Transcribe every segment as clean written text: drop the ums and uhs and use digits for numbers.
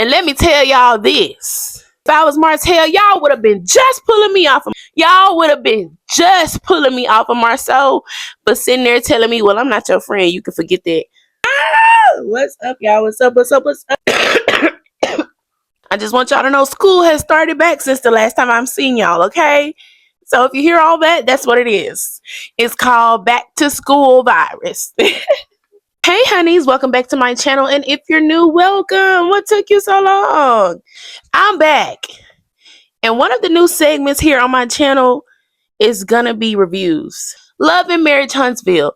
And let me tell y'all this. If I was Martell, y'all would have been just pulling me off of Marsau, but sitting there telling me, well, I'm not your friend. You can forget that. What's up, y'all? What's up? I just want y'all to know school has started back since the last time I'm seeing y'all, okay? So if you hear all that, that's what it is. It's called back to school virus. Hey honeys, welcome back to my channel, and if you're new, welcome. What took you so long? I'm back, and one of the new segments here on my channel is gonna be reviews. Love and Marriage Huntsville.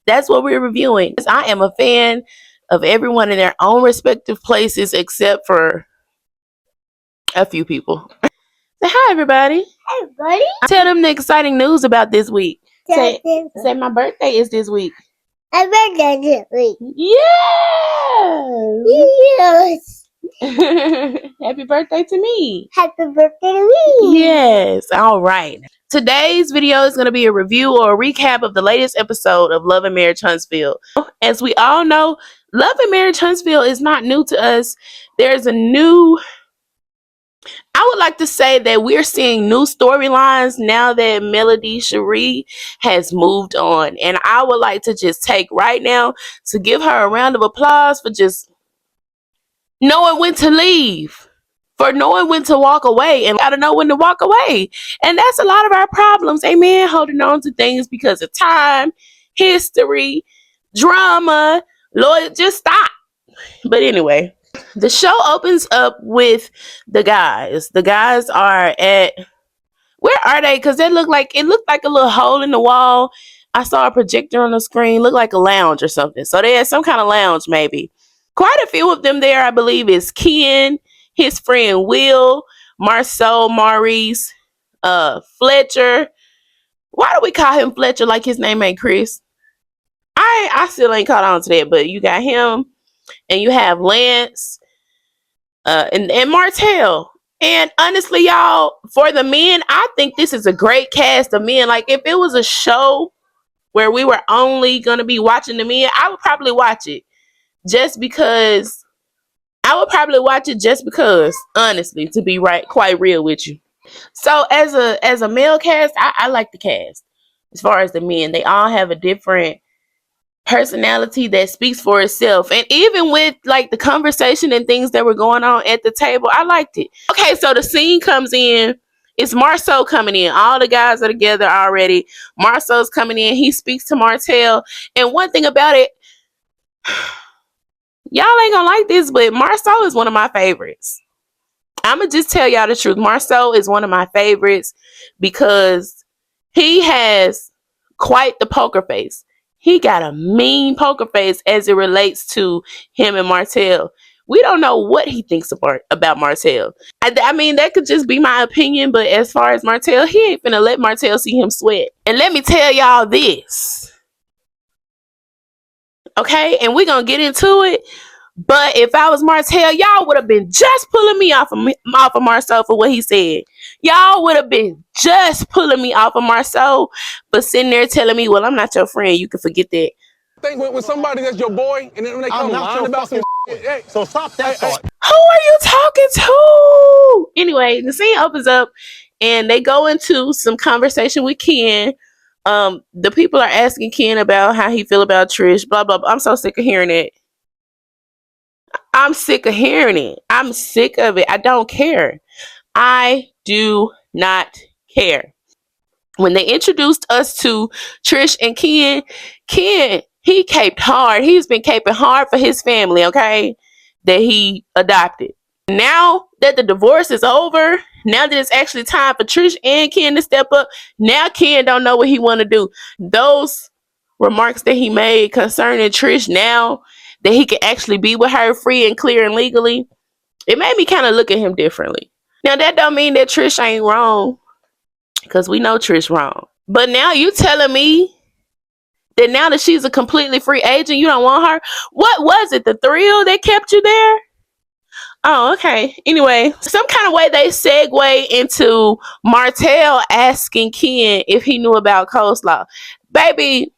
That's what we're reviewing. I am a fan of everyone in their own respective places except for a few people. Say hi, everybody. Hey, everybody. Tell them the exciting news about this week. Say my birthday is this week. My birthday this week. Yes. Yes. Happy birthday to me. Happy birthday to me. Yes. All right. Today's video is going to be a review or a recap of the latest episode of Love and Marriage Huntsville. As we all know, Love and Marriage Huntsville is not new to us. There's a new... I would like to say that we're seeing new storylines now that Melody Cherie has moved on. And I would like to just take right now to give her a round of applause for just knowing when to leave, for knowing when to walk away, and gotta know when to walk away. And that's a lot of our problems, amen, holding on to things because of time, history, drama. Lord, just stop. But anyway, the show opens up with the guys. The guys are at, where are they? Because it looked like a little hole in the wall. I saw a projector on the screen, looked like a lounge or something. So they had some kind of lounge maybe. Quite a few of them there, I believe, is Ken, his friend Will, Marsau, Maurice, Fletcher. Why do we call him Fletcher like his name ain't Chris? I still ain't caught on to that, but you got him. And you have Lance and Martell. And honestly, y'all, for the men, I think this is a great cast of men. Like, if it was a show where we were only going to be watching the men, I would probably watch it. Just because, honestly, to be quite real with you. So as a male cast, I like the cast. As far as the men, they all have a different personality that speaks for itself. And even with like the conversation and things that were going on at the table, I liked it. Okay, so the scene comes in. It's Marsau coming in. All the guys are together already. Marsau's coming in. He speaks to Martell. And one thing about it, y'all ain't gonna like this, but Marsau is one of my favorites. I'm gonna just tell y'all the truth. Marsau is one of my favorites because he has quite the poker face. He got a mean poker face as it relates to him and Martell. We don't know what he thinks about Martell. I mean, that could just be my opinion, but as far as Martell, he ain't finna let Martell see him sweat. And let me tell y'all this. Okay, and we're gonna get into it. But if I was Martell, y'all would have been just pulling me off of Marsau for what he said. Y'all would have been just pulling me off of Marsau, but sitting there telling me, well, I'm not your friend. You can forget that. Think with somebody that's your boy, and then when they come lying about some hey, so stop that thought. Who are you talking to? Anyway, the scene opens up, and they go into some conversation with Ken. The people are asking Ken about how he feel about Trish, blah, blah, blah. I'm so sick of hearing it. I'm sick of hearing it. I'm sick of it. I don't care. I do not care. When they introduced us to Trish and Ken, he caped hard. He's been caping hard for his family, okay, that he adopted. Now that the divorce is over, now that it's actually time for Trish and Ken to step up, now Ken don't know what he want to do. Those remarks that he made concerning Trish now, that he can actually be with her free and clear and legally, it made me kind of look at him differently. Now, that don't mean that Trish ain't wrong, because we know Trish wrong. But now you telling me that now that she's a completely free agent, you don't want her? What was it, the thrill that kept you there? Oh, okay. Anyway, some kind of way they segue into Martell asking Ken if he knew about coleslaw. Baby,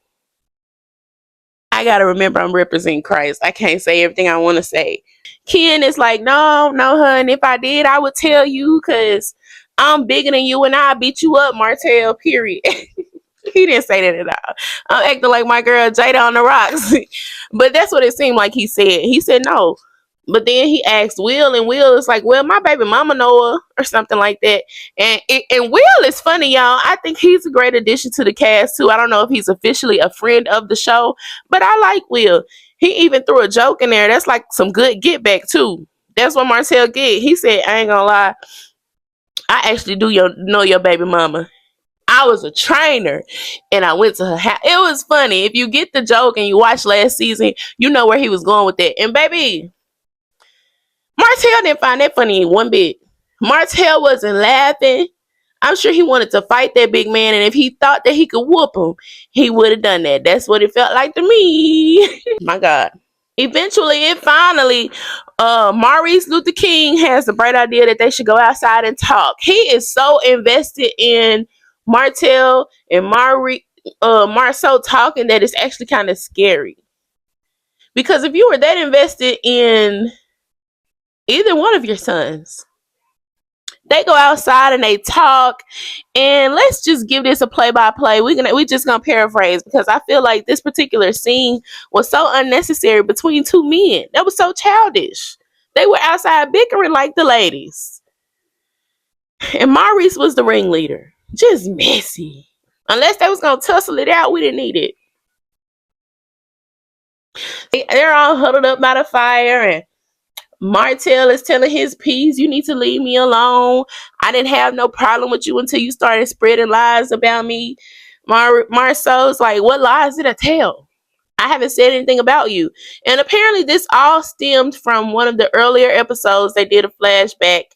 I gotta remember I'm representing Christ. I can't say everything I want to say. Ken is like, no, hun. If I did, I would tell you because I'm bigger than you and I beat you up, Martell, period. He didn't say that at all. I'm acting like my girl Jada on the rocks. But that's what it seemed like he said. He said no. But then he asked Will, and Will is like, well, my baby mama know her, or something like that. And Will is funny, y'all. I think he's a great addition to the cast, too. I don't know if he's officially a friend of the show, but I like Will. He even threw a joke in there. That's like some good get back, too. That's what Martell get. He said, I ain't gonna lie, I actually know your baby mama. I was a trainer and I went to her house. It was funny. If you get the joke and you watch last season, you know where he was going with that. And baby, Martell didn't find that funny one bit. Martell wasn't laughing. I'm sure he wanted to fight that big man, and if he thought that he could whoop him, he would have done that. That's what it felt like to me. My God. Eventually, Maurice Luther King has the bright idea that they should go outside and talk. He is so invested in Martell and Marsau talking that it's actually kind of scary. Because if you were that invested in either one of your sons, they go outside and they talk, and let's just give this a play-by-play. We just gonna paraphrase because I feel like this particular scene was so unnecessary between two men. That was so childish. They were outside bickering like the ladies, and Maurice was the ringleader. Just messy. Unless they was gonna tussle it out, we didn't need it. They're all huddled up by the fire, and Martell is telling his piece, you need to leave me alone. I didn't have no problem with you until you started spreading lies about me. Marsau's like, what lies did I tell? I haven't said anything about you. And apparently this all stemmed from one of the earlier episodes. They did a flashback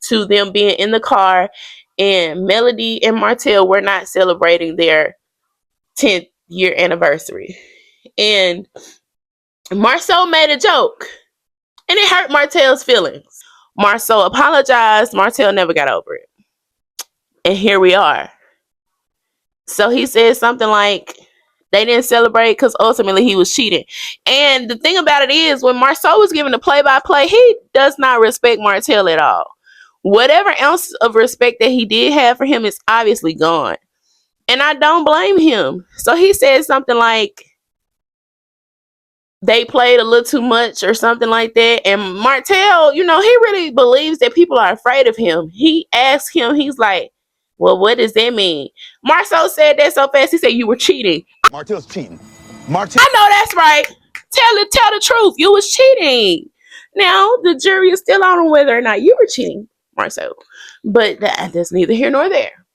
to them being in the car, and Melody and Martell were not celebrating their 10th year anniversary. And Marsau made a joke, and it hurt Martell's feelings. Marsau apologized. Martell never got over it. And here we are. So he said something like they didn't celebrate because ultimately he was cheating. And the thing about it is, when Marsau was given the play-by-play, he does not respect Martell at all. Whatever ounce of respect that he did have for him is obviously gone. And I don't blame him. So he said something like they played a little too much or something like that. And Martell, he really believes that people are afraid of him. He asked him, he's like, well, what does that mean? Marsau said that so fast, he said, you were cheating. Martell's cheating. Martell. I know that's right. Tell the truth. You was cheating. Now, the jury is still out on whether or not you were cheating, Marsau. But that's neither here nor there.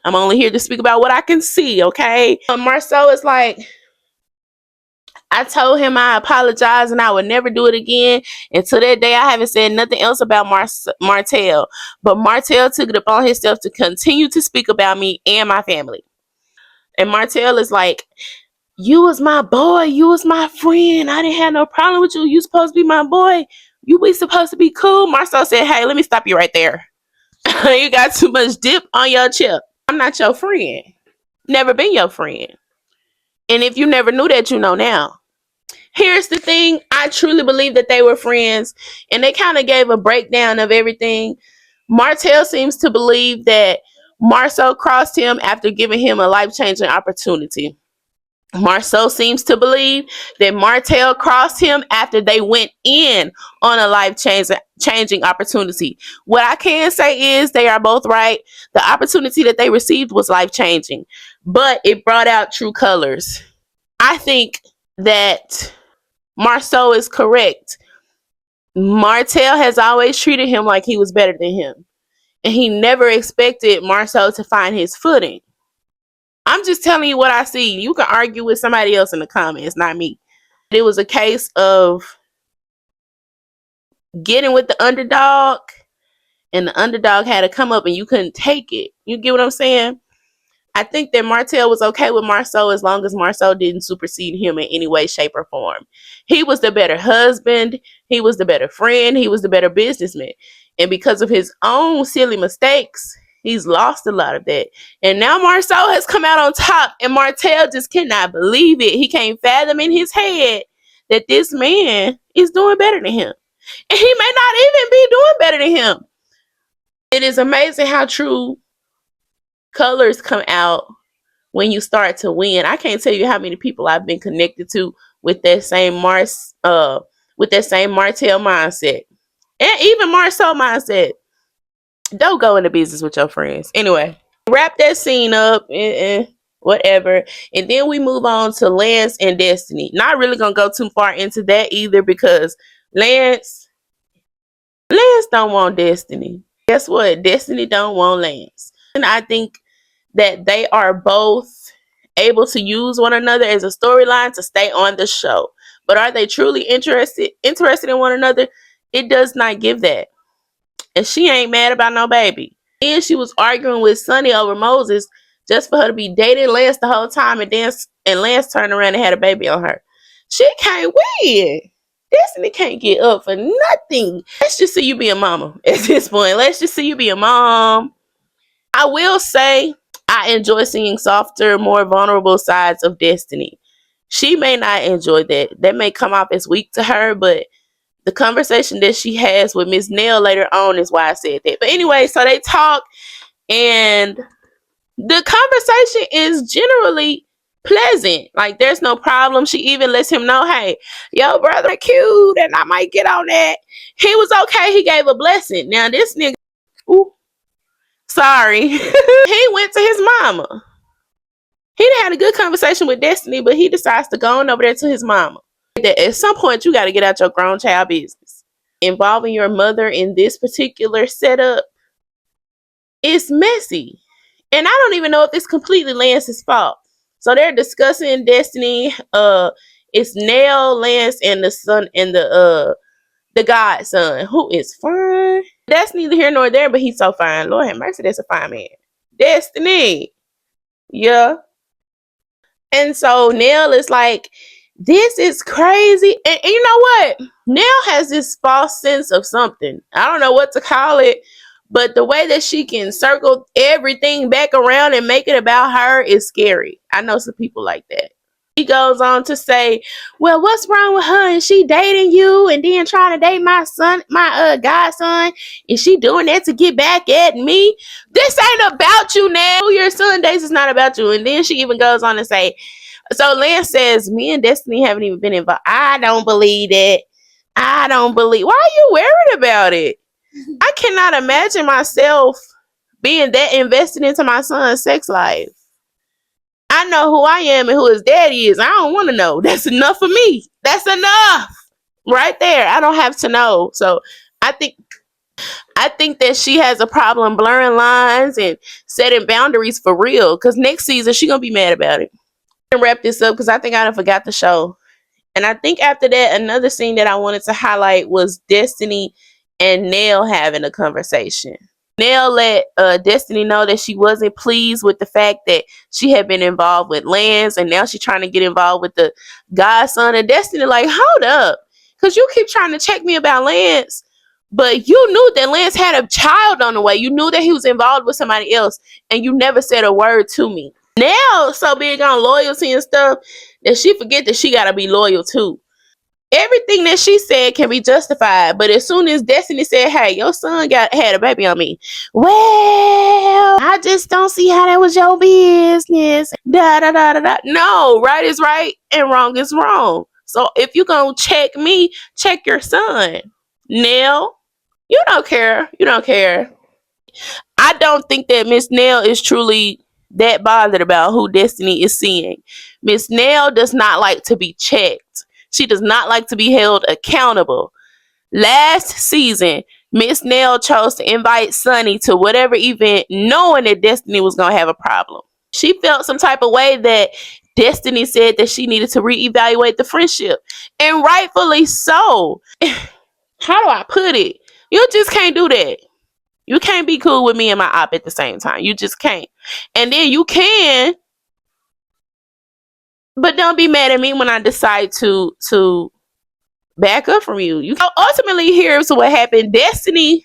I'm only here to speak about what I can see, okay? Marsau is like, I told him I apologize and I would never do it again. And to that day, I haven't said nothing else about Martell. But Martell took it upon himself to continue to speak about me and my family. And Martell is like, you was my boy. You was my friend. I didn't have no problem with you. You supposed to be my boy. You be supposed to be cool. Marsau said, hey, let me stop you right there. You got too much dip on your chip. I'm not your friend. Never been your friend. And if you never knew that, you know now. Here's the thing. I truly believe that they were friends, and they kind of gave a breakdown of everything. Martell seems to believe that Marsau crossed him after giving him a life-changing opportunity. Marsau seems to believe that Martell crossed him after they went in on a life-changing opportunity. What I can say is they are both right. The opportunity that they received was life-changing, but it brought out true colors. I think that Marsau is correct. Martell has always treated him like he was better than him, and he never expected Marsau to find his footing. I'm just telling you what I see. You can argue with somebody else in the comments, not me. It was a case of getting with the underdog, and the underdog had to come up and you couldn't take it. You get what I'm saying? I think that Martell was okay with Marsau as long as Marsau didn't supersede him in any way, shape, or form. He was the better husband. He was the better friend. He was the better businessman. And because of his own silly mistakes, he's lost a lot of that. And now Marsau has come out on top, and Martell just cannot believe it. He can't fathom in his head that this man is doing better than him. And he may not even be doing better than him. It is amazing how true colors come out when you start to win. I can't tell you how many people I've been connected to with that same Martell mindset. And even Marsau mindset. Don't go into business with your friends. Anyway, wrap that scene up and whatever. And then we move on to Lance and Destiny. Not really gonna go too far into that either because Lance don't want Destiny. Guess what? Destiny don't want Lance. And I think that they are both able to use one another as a storyline to stay on the show. But are they truly interested in one another? It does not give that. And she ain't mad about no baby. And she was arguing with Sonny over Moses just for her to be dating Lance the whole time, and Lance turned around and had a baby on her. She can't win. Destiny can't get up for nothing. Let's just see you be a mama at this point. Let's just see you be a mom. I will say I enjoy seeing softer, more vulnerable sides of Destiny. She may not enjoy that. That may come off as weak to her, but the conversation that she has with Miss Nell later on is why I said that. But anyway, so they talk and the conversation is generally pleasant. Like there's no problem. She even lets him know, hey, yo brother cute and I might get on that. He was okay. He gave a blessing. Now this nigga, ooh, sorry. He went to his mama. He done had a good conversation with Destiny, but he decides to go on over there to his mama. That at some point you got to get out your grown child business. Involving your mother in this particular setup is messy. And I don't even know if it's completely Lance's fault. So they're discussing Destiny. It's Nell, Lance, and the son and the godson, who is fine. That's neither here nor there, but he's so fine. Lord have mercy, that's a fine man. Destiny. Yeah. And so Nell is like, this is crazy. And you know what? Nell has this false sense of something. I don't know what to call it, but the way that she can circle everything back around and make it about her is scary. I know some people like that. He goes on to say, well, what's wrong with her? And she dating you and then trying to date my son, my godson. Is she doing that to get back at me? This ain't about you now. Who your son dates is not about you. And then she even goes on to say, so Lance says, me and Destiny haven't even been involved. I don't believe it. I don't believe. Why are you worried about it? I cannot imagine myself being that invested into my son's sex life. I know who I am and who his daddy is. I don't want to know. That's enough for me. That's enough. Right there. I don't have to know. So I think that she has a problem blurring lines and setting boundaries for real. Because next season, she's going to be mad about it. I'm gonna wrap this up because I think I done forgot the show. And I think after that, another scene that I wanted to highlight was Destiny and Nell having a conversation. Nell let Destiny know that she wasn't pleased with the fact that she had been involved with Lance, and now she's trying to get involved with the godson. And Destiny like, hold up, because you keep trying to check me about Lance, but you knew that Lance had a child on the way. You knew that he was involved with somebody else, and you never said a word to me. Now so big on loyalty and stuff that she forget that she gotta be loyal too. Everything that she said can be justified, but as soon as Destiny said, hey, your son had a baby on me, well, I just don't see how that was your business. Da da da da da. No, right is right and wrong is wrong. So if you're gonna check me, check your son. Nell, you don't care. You don't care. I don't think that Miss Nell is truly that bothered about who Destiny is seeing. Miss Nell does not like to be checked. She does not like to be held accountable. Last season, Miss Nell chose to invite Sonny to whatever event knowing that Destiny was going to have a problem. She felt some type of way that Destiny said that she needed to reevaluate the friendship. And rightfully so. How do I put it? You just can't do that. You can't be cool with me and my op at the same time. You just can't. And then you can, but don't be mad at me when I decide to back up from you. You ultimately, here's what happened. Destiny,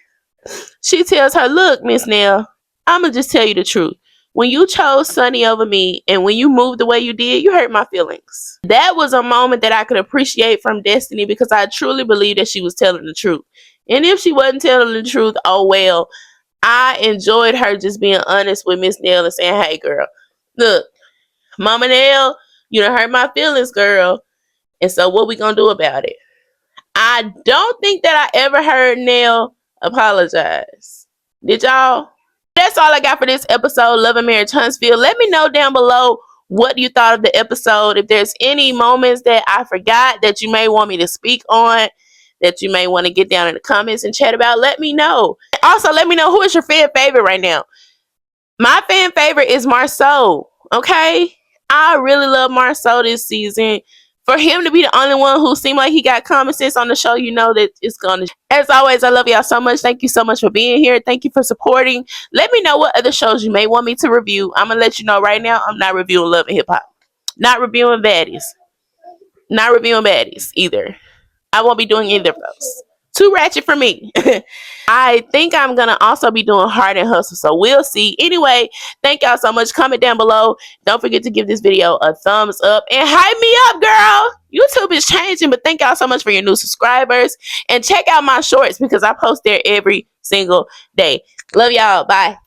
she tells her, look, Miss Nell, I'm going to just tell you the truth. when you chose Sunny over me and when you moved the way you did, you hurt my feelings. That was a moment that I could appreciate from Destiny because I truly believe that she was telling the truth. And if she wasn't telling the truth, oh well. I enjoyed her just being honest with Miss Nell and saying, hey girl, look, Mama Nell, you done hurt my feelings, girl. And so what we gonna do about it? I don't think that I ever heard Nell apologize. Did y'all? That's all I got for this episode, Love and Marriage Huntsville. Let me know down below what you thought of the episode. If there's any moments that I forgot that you may want me to speak on, that you may want to get down in the comments and chat about, let me know. Also, let me know who is your fan favorite right now. My fan favorite is Marsau. Okay? I really love Marsau this season. For him to be the only one who seemed like he got common sense on the show, you know that it's gonna. As always, I love y'all so much. Thank you so much for being here. Thank you for supporting. Let me know what other shows you may want me to review. I'm gonna let you know right now. I'm not reviewing Love and Hip Hop. Not reviewing Baddies. Not reviewing Baddies either. I won't be doing either of those. Too ratchet for me. I think I'm gonna also be doing Hard and Hustle, so we'll see. Anyway, thank y'all so much. Comment down below. Don't forget to give this video a thumbs up and hype me up, girl. YouTube is changing, but thank y'all so much for your new subscribers. And check out my shorts because I post there every single day. Love y'all. Bye.